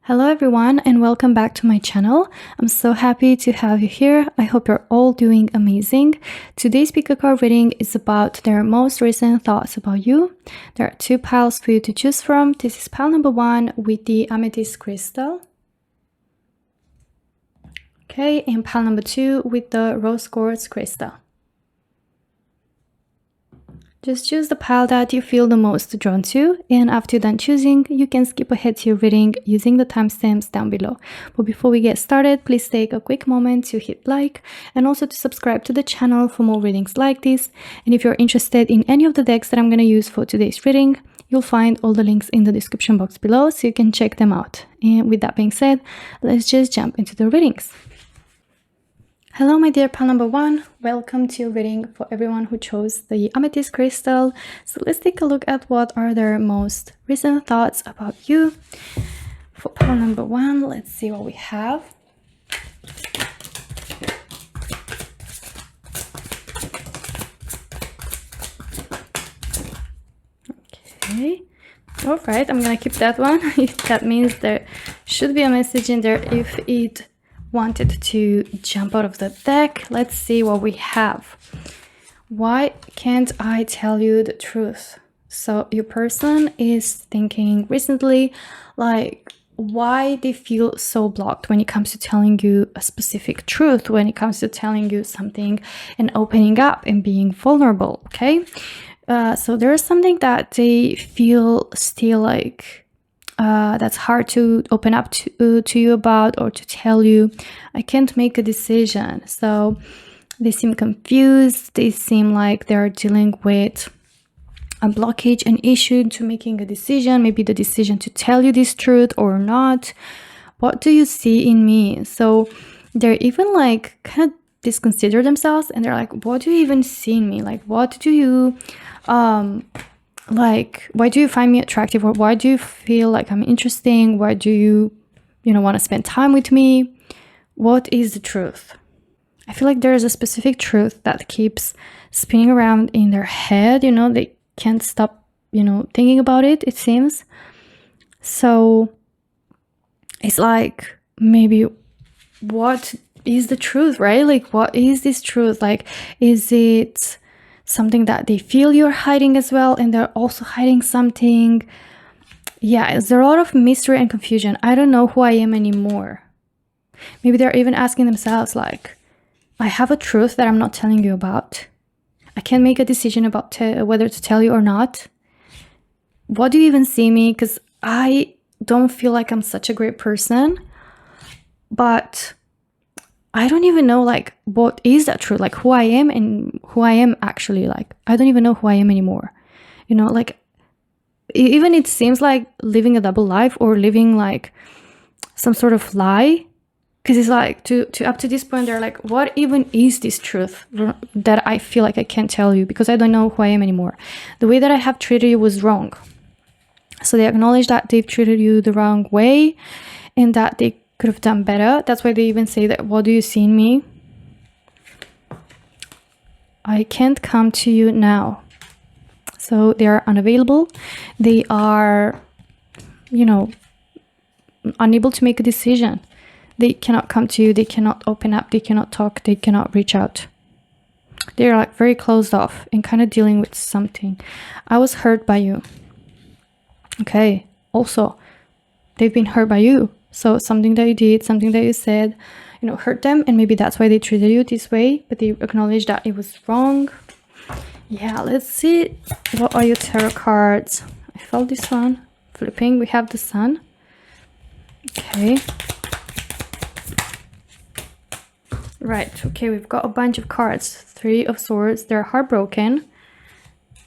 Hello everyone and welcome back to my channel. I'm so happy to have you here. I hope you're all doing amazing. Today's pick a card reading is about their most recent thoughts about you. There are two piles for you to choose from. This is pile number 1 with the Amethyst crystal. Okay, and pile number 2 with the Rose Quartz crystal. Just choose the pile that you feel the most drawn to, and after you're done choosing, you can skip ahead to your reading using the timestamps down below. But before we get started, please take a quick moment to hit like and also to subscribe to the channel for more readings like this. And if you're interested in any of the decks that I'm going to use for today's reading, you'll find all the links in the description box below so you can check them out. And with that being said, let's just jump into the readings. Hello my dear pile number 1, welcome to your reading for everyone who chose the Amethyst crystal. So let's take a look at what are their most recent thoughts about you. For pile number 1, let's see what we have. Okay, alright, I'm gonna keep that one. That means there should be a message in there if it wanted to jump out of the deck. Let's see what we have. Why can't I tell you the truth? So your person is thinking recently, like, why they feel so blocked when it comes to telling you a specific truth, when it comes to telling you something and opening up and being vulnerable. Okay, so there's something that they feel still like that's hard to open up to you about or to tell you. I can't make a decision. So they seem confused. They seem like they're dealing with a blockage, an issue to making a decision, maybe the decision to tell you this truth or not. What do you see in me? So they're even like kind of disconsider themselves and they're like, what do you even see in me? Like, what do you like, why do you find me attractive, or why do you feel like I'm interesting? Why do you want to spend time with me? What is the truth? I feel like there's a specific truth that keeps spinning around in their head. They can't stop thinking about it, it seems. So it's like, maybe what is the truth, right? Like, what is this truth? Like, is it something that they feel you're hiding as well, and they're also hiding something? Yeah, there's a lot of mystery and confusion. I don't know who I am anymore. Maybe they're even asking themselves, like, I have a truth that I'm not telling you about. I can't make a decision about whether to tell you or not. What do you even see me? Because I don't feel like I'm such a great person, but I don't even know, like, what is that truth, like who I am and who I am actually. Like, I don't even know who I am anymore. Like, even it seems like living a double life or living like some sort of lie, because it's like to up to this point they're like, what even is this truth that I feel like I can't tell you because I don't know who I am anymore. The way that I have treated you was wrong. So they acknowledge that they've treated you the wrong way and that they could have done better. That's why they even say that, what do you see in me? I can't come to you now. So they are unavailable. They are, unable to make a decision. They cannot come to you. They cannot open up. They cannot talk. They cannot reach out. They're like very closed off and kind of dealing with something. I was hurt by you. Okay. Also, they've been hurt by you. So something that you did, something that you said, hurt them, and maybe that's why they treated you this way, but they acknowledge that it was wrong. Yeah, let's see. What are your tarot cards? I felt this one. Flipping, we have the Sun. Okay. Right, okay, we've got a bunch of cards. 3 of Swords, they're heartbroken.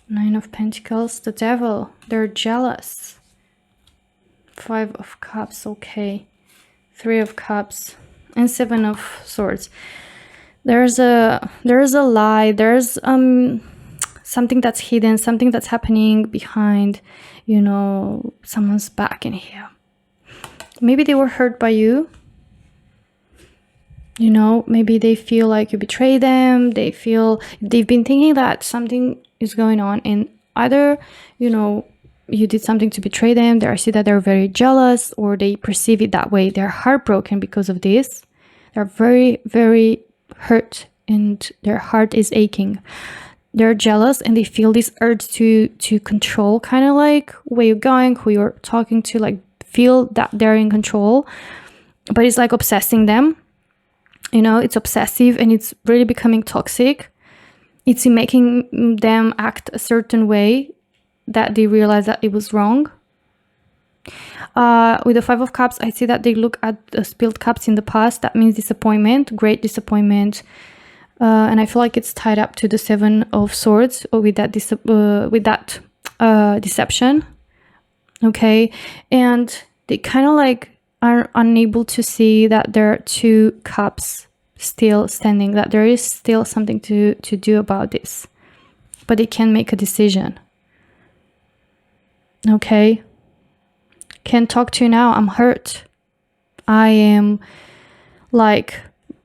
9 of Pentacles, the Devil, they're jealous. 5 of Cups, okay. 3 of Cups and 7 of Swords. There's a lie. There's something that's hidden, something that's happening behind, someone's back in here. Maybe they were hurt by you. Maybe they feel like you betrayed them. They've been thinking that something is going on, and either you did something to betray them. They see that they're very jealous, or they perceive it that way. They're heartbroken because of this. They're very, very hurt, and their heart is aching. They're jealous, and they feel this urge to control, kind of like where you're going, who you're talking to, like feel that they're in control. But it's like obsessing them. You know, it's obsessive, and it's really becoming toxic. It's making them act a certain way that they realize that it was wrong. With the 5 of Cups, I see that they look at the spilled cups in the past. That means disappointment, great disappointment. And I feel like it's tied up to the 7 of Swords, or with that deception. Okay, and they kind of like are unable to see that there are 2 cups still standing, that there is still something to do about this, but they can't make a decision. Okay, can't talk to you now. I'm hurt. I am like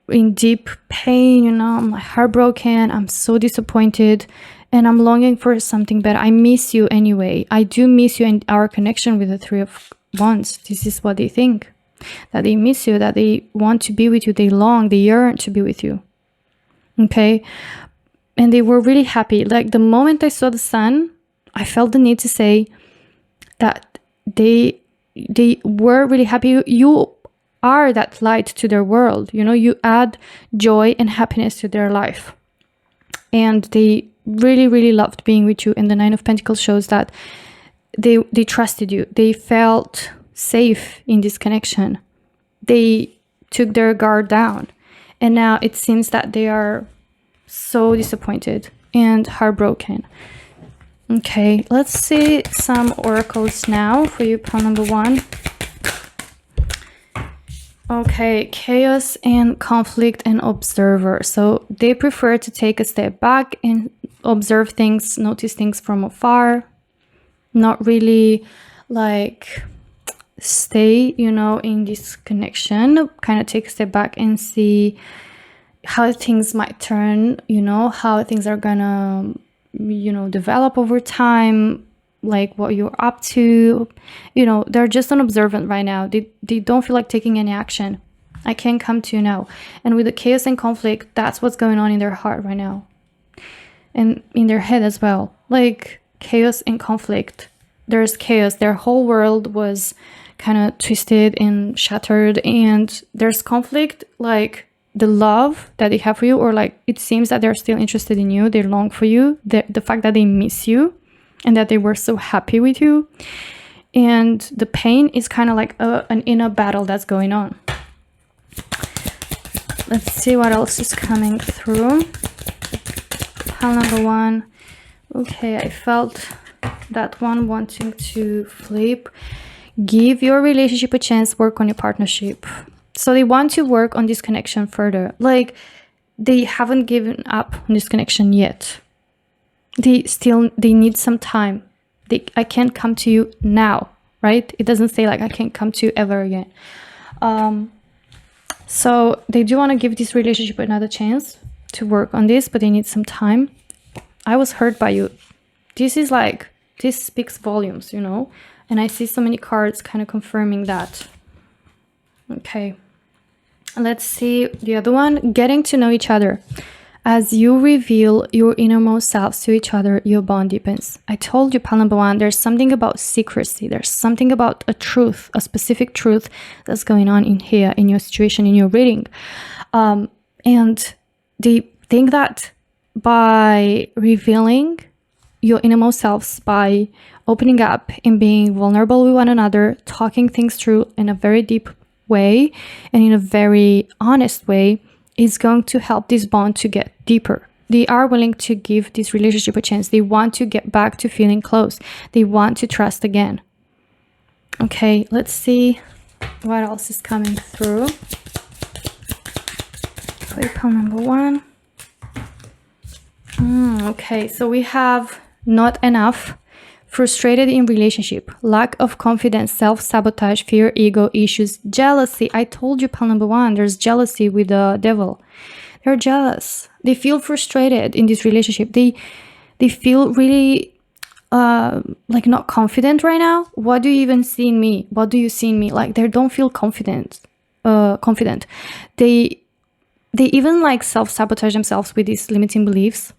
in deep pain, you know. I'm like heartbroken. I'm so disappointed, and I'm longing for something better. I miss you anyway. I do miss you, and our connection with the 3 of Wands. This is what they think, that they miss you, that they want to be with you, they long, they yearn to be with you. Okay, and they were really happy. Like the moment I saw the sun, I felt the need to say that they were really happy. You are that light to their world, you know. You add joy and happiness to their life, and they really, really loved being with you. And the 9 of Pentacles shows that they trusted you. They felt safe in this connection. They took their guard down, and now it seems that they are so disappointed and heartbroken. Okay, let's see some oracles now for you, pile number 1. Okay, chaos and conflict and observer. So they prefer to take a step back and observe things, notice things from afar, not really like stay, you know, in this connection. Kind of take a step back and see how things might turn, you know, how things are gonna, you know, develop over time, like what you're up to. You know, they're just an observant right now. They don't feel like taking any action. I can't come to you now. And with the chaos and conflict, that's what's going on in their heart right now, and in their head as well. Like chaos and conflict. There's chaos. Their whole world was kind of twisted and shattered, and there's conflict, like the love that they have for you, or like it seems that they're still interested in you, they long for you, the fact that they miss you and that they were so happy with you. And the pain is kind of like an inner battle that's going on. Let's see what else is coming through. Pile number 1. Okay, I felt that one wanting to flip. Give your relationship a chance, work on your partnership. So they want to work on this connection further. Like they haven't given up on this connection yet. They need some time. I can't come to you now, right? It doesn't say like I can't come to you ever again. So they do want to give this relationship another chance to work on this, but they need some time. I was hurt by you. This speaks volumes, you know? And I see so many cards kind of confirming that. Okay. Let's see the other one. Getting to know each other. As you reveal your innermost selves to each other, your bond deepens. I told you, pile number 1, there's something about secrecy. There's something about a truth, a specific truth that's going on in here, in your situation, in your reading. And they think that by revealing your innermost selves, by opening up and being vulnerable with one another, talking things through in a very deep way and in a very honest way, is going to help this bond to get deeper. They are willing to give this relationship a chance. They want to get back to feeling close. They want to trust again. Okay, let's see what else is coming through. Pile number 1. Okay, so we have not enough, frustrated in relationship, lack of confidence, self-sabotage, fear, ego issues, jealousy. I told you, pile number 1, there's jealousy with the devil. They're jealous. They feel frustrated in this relationship. They feel really like not confident right now. What do you even see in me? What do you see in me? Like they don't feel confident. They even like self-sabotage themselves with these limiting beliefs,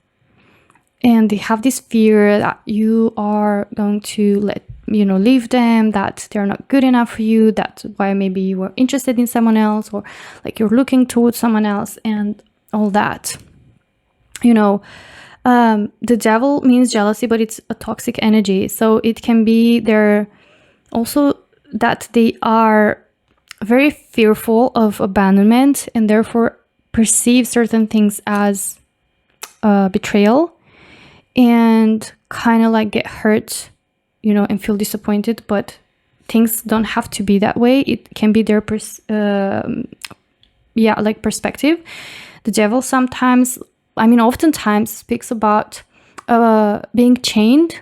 and they have this fear that you are going to leave them, that they're not good enough for you. That's why maybe you were interested in someone else, or like you're looking towards someone else and all that. The devil means jealousy, but it's a toxic energy. So it can be there also that they are very fearful of abandonment and therefore perceive certain things as betrayal, and kind of like get hurt, and feel disappointed. But things don't have to be that way. It can be their perspective. The devil oftentimes speaks about being chained,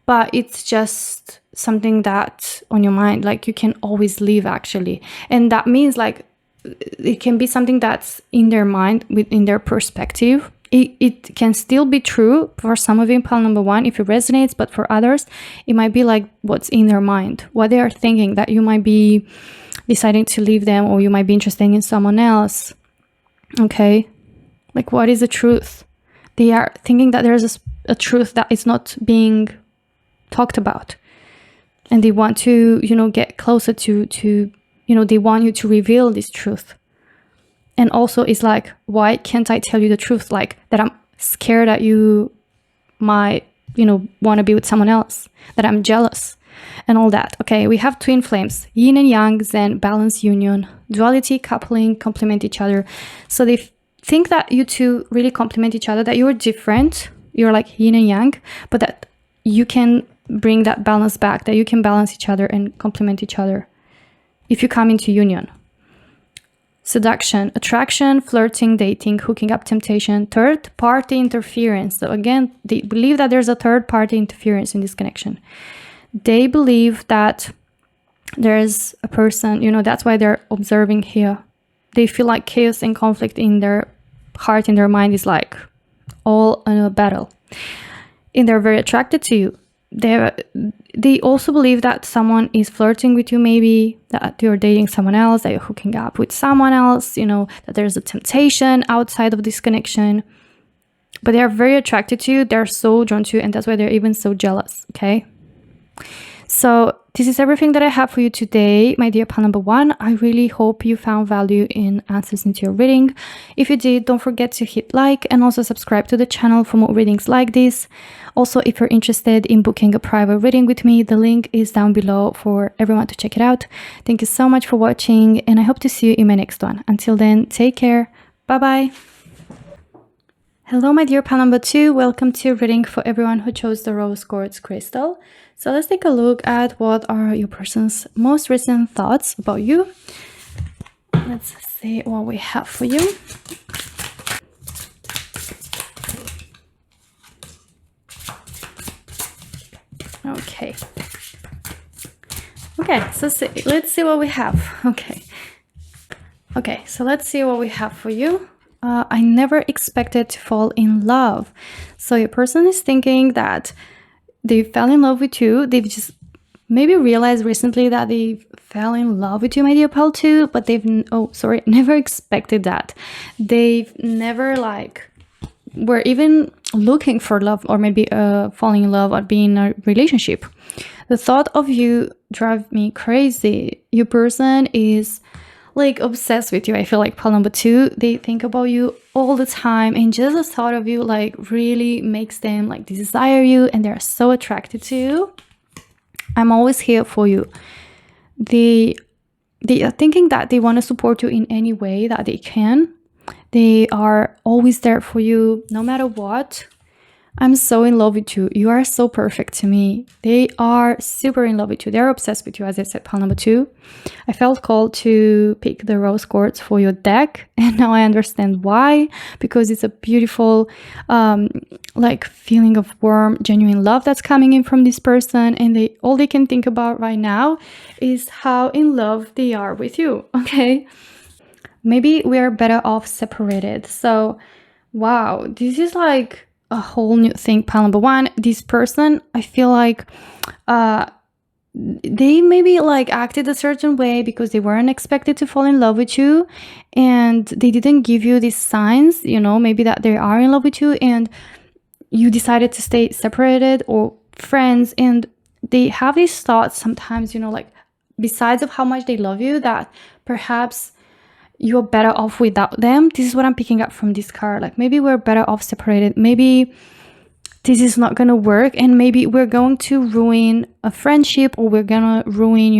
but it's just something that's on your mind. Like you can always leave, actually. And that means like it can be something that's in their mind, within their perspective. It can still be true for some of you in pile number 1 if it resonates, but for others, it might be like what's in their mind, what they are thinking, that you might be deciding to leave them, or you might be interested in someone else. Okay? Like, what is the truth? They are thinking that there's a truth that is not being talked about. And they want to, get closer to they want you to reveal this truth. And also it's like, why can't I tell you the truth? Like that I'm scared that you might, want to be with someone else, that I'm jealous and all that. Okay, we have twin flames, yin and yang, zen, balance, union, duality, coupling, complement each other. So they think that you two really complement each other, that you're different, you're like yin and yang, but that you can bring that balance back, that you can balance each other and complement each other if you come into union. Seduction, attraction, flirting, dating, hooking up, temptation, third party interference. So again, they believe that there's a third party interference in this connection. They believe that there's a person, that's why they're observing here. They feel like chaos and conflict in their heart, in their mind is like all in a battle. And they're very attracted to you. They also believe that someone is flirting with you, maybe that you're dating someone else, that you're hooking up with someone else, that there's a temptation outside of this connection. But they are very attracted to you. They're so drawn to you, and that's why they're even so jealous, okay? So this is everything that I have for you today, my dear pile number 1. I really hope you found value in answers into your reading. If you did, don't forget to hit like and also subscribe to the channel for more readings like this. Also, if you're interested in booking a private reading with me, the link is down below for everyone to check it out. Thank you so much for watching, and I hope to see you in my next one. Until then, take care. Bye-bye. Hello, my dear pile number 2. Welcome to reading for everyone who chose the rose quartz crystal. So let's take a look at what are your person's most recent thoughts about you. Let's see what we have for you. Okay. So let's see what we have. Okay, so let's see what we have for you. I never expected to fall in love. So your person is thinking that they fell in love with you. They've just maybe realized recently that they fell in love with you, my dear pal, too, but they've never expected that. They've never were even looking for love, or maybe falling in love or being in a relationship. The thought of you drive me crazy. Your person is obsessed with you. I feel like pile number 2, they think about you all the time, and just the thought of you really makes them desire you, and they're so attracted to you. I'm always here for you. They are thinking that they want to support you in any way that they can. They are always there for you no matter what. I'm so in love with you. You are so perfect to me. They are super in love with you. They're obsessed with you, as I said, pile number 2. I felt called to pick the rose quartz for your deck, and now I understand why. Because it's a beautiful, feeling of warm, genuine love that's coming in from this person, and all they can think about right now is how in love they are with you. Okay, maybe we are better off separated. So, wow, this is a whole new thing. Pile number one, this person, I feel like they maybe like acted a certain way because they weren't expected to fall in love with you, and they didn't give you these signs, maybe that they are in love with you, and you decided to stay separated or friends. And they have these thoughts sometimes, like besides of how much they love you, that perhaps you're better off without them. This is what I'm picking up from this card. Like maybe we're better off separated. Maybe this is not gonna work, and maybe we're going to ruin a friendship, or we're gonna ruin,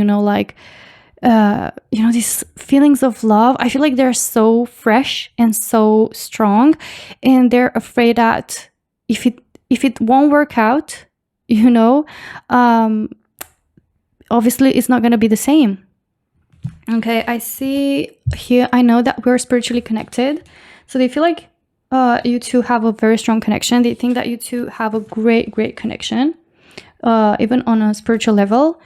these feelings of love. I feel like they're so fresh and so strong, and they're afraid that if it won't work out, obviously it's not gonna be the same. Okay, I see here, I know that we're spiritually connected. So they feel like you two have a very strong connection. They think that you two have a great connection, even on a spiritual level.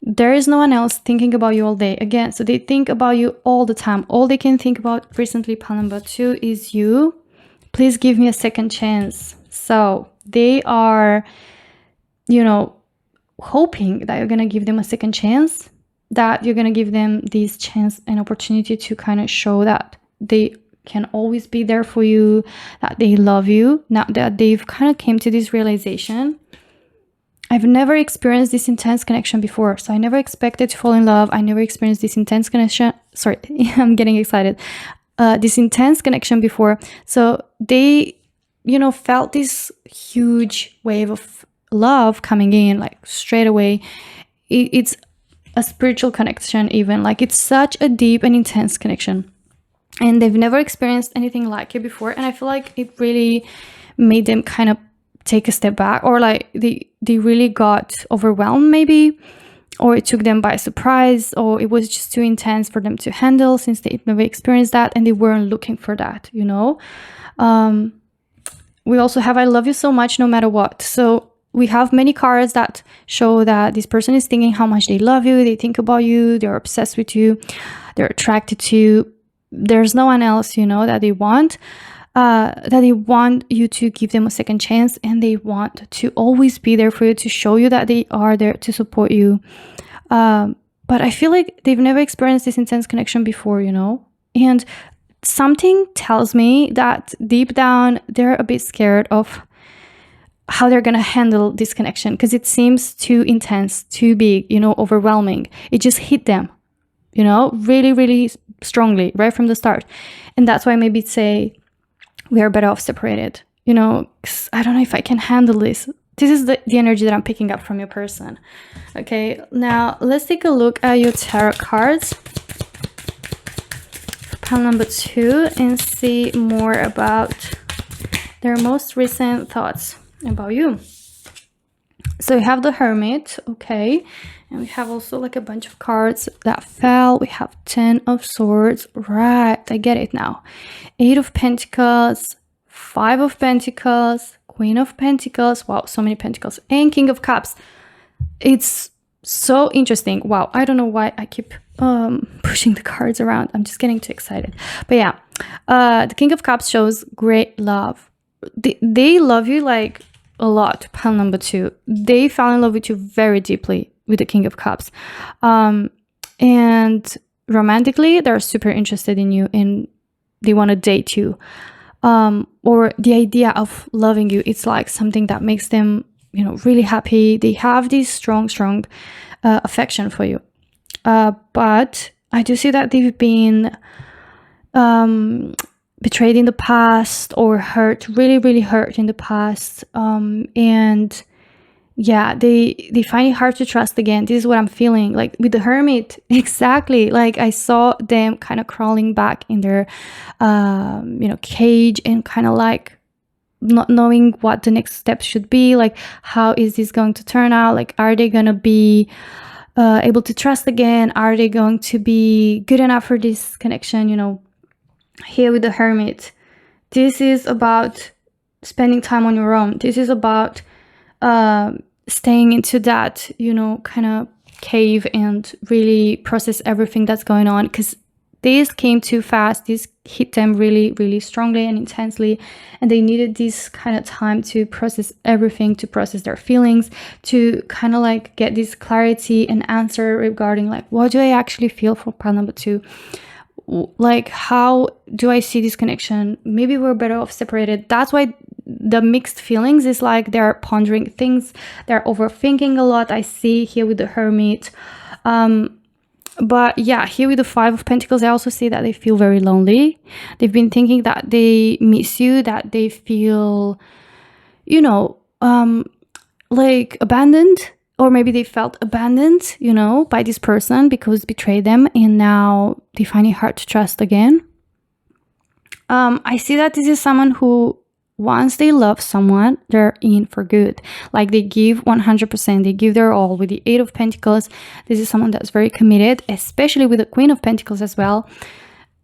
There is no one else thinking about you all day. Again, so they think about you all the time. All they can think about recently, pile number two, is you. Please give me a second chance. So they are, hoping that you're going to give them a second chance, that you're going to give them this chance and opportunity to kind of show that they can always be there for you, that they love you. Now that they've kind of came to this realization, I've never experienced this intense connection before. So I never expected to fall in love. I never experienced this intense connection. Sorry, I'm getting excited. This intense connection before. So they, felt this huge wave of love coming in, like straight away. It's a spiritual connection even. Like it's such a deep and intense connection. And they've never experienced anything like it before. And I feel like it really made them kind of take a step back, or like they really got overwhelmed maybe, or it took them by surprise, or it was just too intense for them to handle since they've never experienced that and they weren't looking for that, We also have I love you so much no matter what. So we have many cards that show that this person is thinking how much they love you, they think about you, they're obsessed with you, they're attracted to you. There's no one else, that they want. That they want you to give them a second chance, and they want to always be there for you, to show you that they are there to support you. But I feel like they've never experienced this intense connection before, and something tells me that deep down they're a bit scared of how they're gonna handle this connection, because it seems too intense, too big, overwhelming. It just hit them, really strongly right from the start. And that's why maybe say we are better off separated, 'cause I don't know if I can handle this. This is the energy that I'm picking up from your person. Okay, now let's take a look at your tarot cards for pile number two and see more about their most recent thoughts about you. So we have the Hermit, okay, and we have also like a bunch of cards that fell. We have 10 of Swords, right, I get it now. 8 of Pentacles, 5 of Pentacles, Queen of Pentacles, wow, so many Pentacles, and King of Cups. It's so interesting. Wow, I don't know why I keep pushing the cards around. I'm just getting too excited. But yeah, the King of Cups shows great love. They love you like a lot, pile number two. They fell in love with you very deeply with the King of Cups. And romantically, they're super interested in you and they want to date you. Or the idea of loving you, it's like something that makes them, really happy. They have this strong affection for you. But I do see that they've been betrayed in the past, or hurt, really hurt in the past. And yeah, they find it hard to trust again. This is what I'm feeling, like with the Hermit. Exactly, like I saw them kind of crawling back in their cage, and kind of like not knowing what the next step should be. Like, how is this going to turn out? Like, are they gonna be able to trust again? Are they going to be good enough for this connection? Here with the Hermit, this is about spending time on your own. This is about staying into that, kind of cave and really process everything that's going on, because This came too fast. This hit them really, really strongly and intensely. And they needed this kind of time to process everything, to process their feelings, to kind of like get this clarity and answer regarding like, what do I actually feel for pile number 2? Like, how do I see this connection? Maybe we're better off separated. That's why the mixed feelings is like they're pondering things, they're overthinking a lot. I see here with the Hermit. But yeah, here with the 5 of Pentacles, I also see that they feel very lonely. They've been thinking that they miss you, that they feel, you know, like abandoned, or maybe they felt abandoned, you know, by this person because betrayed them, and now they find it hard to trust again. I see that this is someone who, once they love someone, they're in for good. Like they give 100%, they give their all. With the 8 of Pentacles, this is someone that's very committed, especially with the Queen of Pentacles as well.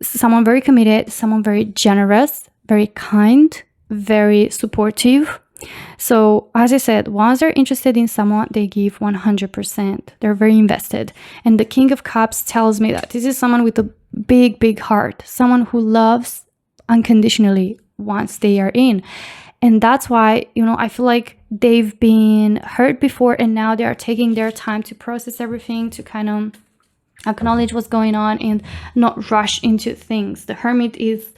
Someone very committed, someone very generous, very kind, very supportive. So as I said, once they're interested in someone, they give 100%. They're very invested. And the King of Cups tells me that this is someone with a big, big heart, someone who loves unconditionally once they are in. And that's why, you know, I feel like they've been hurt before, and now they are taking their time to process everything, to kind of acknowledge what's going on and not rush into things. The Hermit is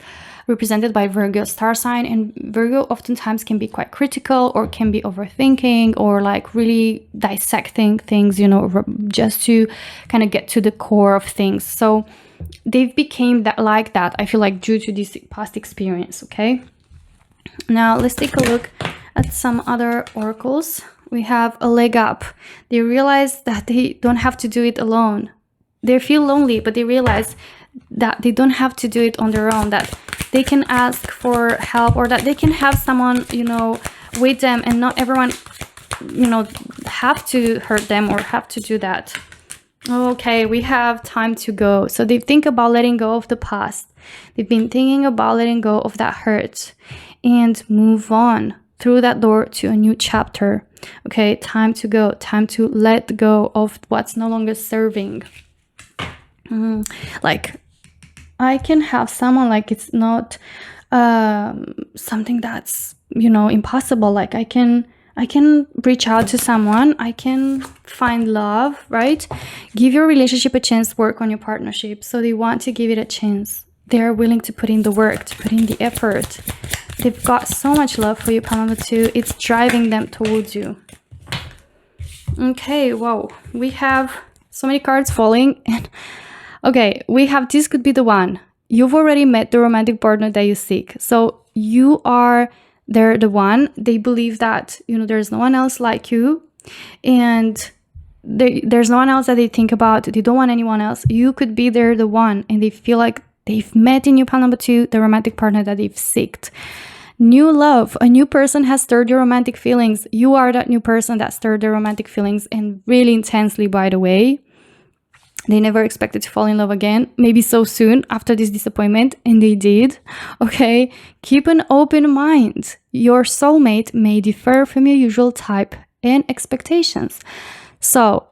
represented by Virgo star sign, and Virgo oftentimes can be quite critical, or can be overthinking, or like really dissecting things, you know, just to kind of get to the core of things. So they've become that, like that, I feel like, due to this past experience. Okay, now let's take a look at some other oracles. We have a leg up. They realize that they don't have to do it alone. They feel lonely, but they realize that they don't have to do it on their own, that they can ask for help, or that they can have someone, you know, with them, and not everyone, you know, have to hurt them or have to do that. Okay, we have time to go. So they think about letting go of the past. They've been thinking about letting go of that hurt and move on through that door to a new chapter. Okay, time to go. Time to let go of what's no longer serving. Like, I can have someone, like, it's not something that's, you know, impossible. Like, I can reach out to someone, I can find love, right? Give your relationship a chance, work on your partnership. So they want to give it a chance. They're willing to put in the work, to put in the effort. They've got so much love for you, pile number 2. It's driving them towards you. Okay, wow. We have so many cards falling. And okay, we have, this could be the one. You've already met the romantic partner that you seek. So you are, they're the one. They believe that, you know, there's no one else like you, and there's no one else that they think about. They don't want anyone else. You could be there the one, and they feel like they've met in you, pile number 2, the romantic partner that they've seeked. New love, a new person has stirred your romantic feelings. You are that new person that stirred their romantic feelings, and really intensely, by the way. They never expected to fall in love again, maybe so soon after this disappointment, and they did. Okay, keep an open mind. Your soulmate may differ from your usual type and expectations. So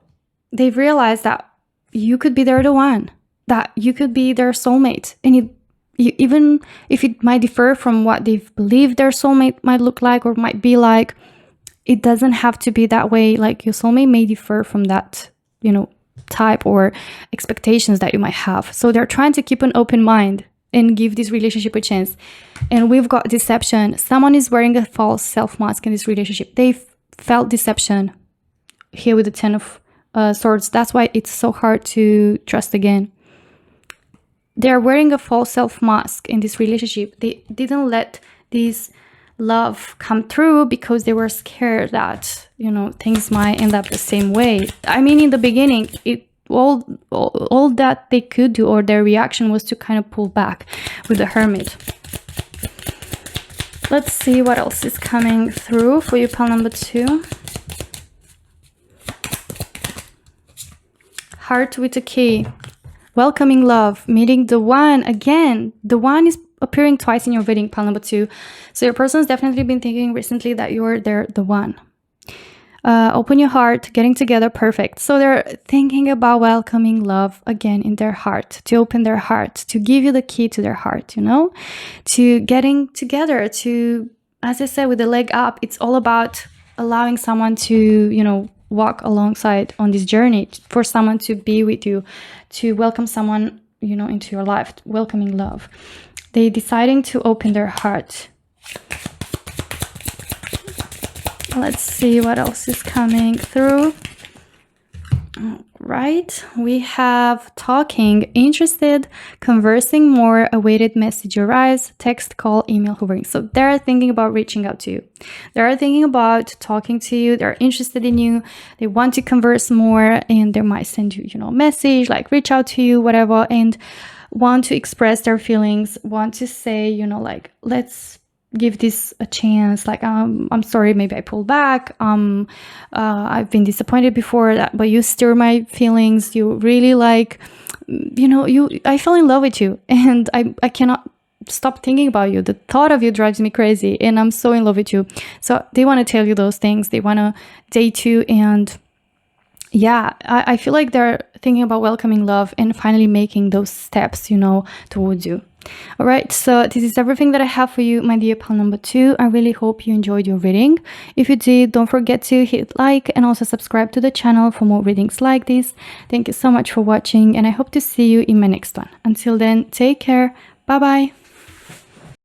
they've realized that you could be their the one, that you could be their soulmate. And even if it might differ from what they've believed their soulmate might look like or might be like, it doesn't have to be that way. Like, your soulmate may differ from that, you know, type or expectations that you might have. So they're trying to keep an open mind and give this relationship a chance. And we've got deception. Someone is wearing a false self-mask in this relationship. They felt deception here with the 10 of Swords. That's why it's so hard to trust again. They're wearing a false self-mask in this relationship. They didn't let this love come through because they were scared that, you know, things might end up the same way. I mean, in the beginning, all that they could do, or their reaction, was to kind of pull back with the Hermit. Let's see what else is coming through for you, pile number 2. Heart with a key. Welcoming love, meeting the one again. The one is appearing twice in your reading, pile number 2. So your person's definitely been thinking recently that you're the one. open your heart, getting together, perfect. So they're thinking about welcoming love again in their heart, to open their heart, to give you the key to their heart, to getting together, to, as I said, with the leg up, it's all about allowing someone to, walk alongside on this journey, for someone to be with you, to welcome someone, into your life, welcoming love. They deciding to open their heart. Let's see what else is coming through. Right, we have talking, interested, conversing more, awaited message arrives, text, call, email, hovering. So they're thinking about reaching out to you. They're thinking about talking to you. They're interested in you. They want to converse more, and they might send you, a message, like reach out to you, whatever, and want to express their feelings, want to say, like, let's give this a chance, like, I'm sorry, maybe I pulled back, I've been disappointed before, but you stir my feelings, you really like, I fell in love with you, and I cannot stop thinking about you. The thought of you drives me crazy, and I'm so in love with you. So they want to tell you those things, they want to date you, and yeah, I feel like they're thinking about welcoming love and finally making those steps, towards you. All right, so this is everything that I have for you, my dear pal number 2. I really hope you enjoyed your reading. If you did, don't forget to hit like and also subscribe to the channel for more readings like this. Thank you so much for watching, and I hope to see you in my next one. Until then, take care. Bye bye.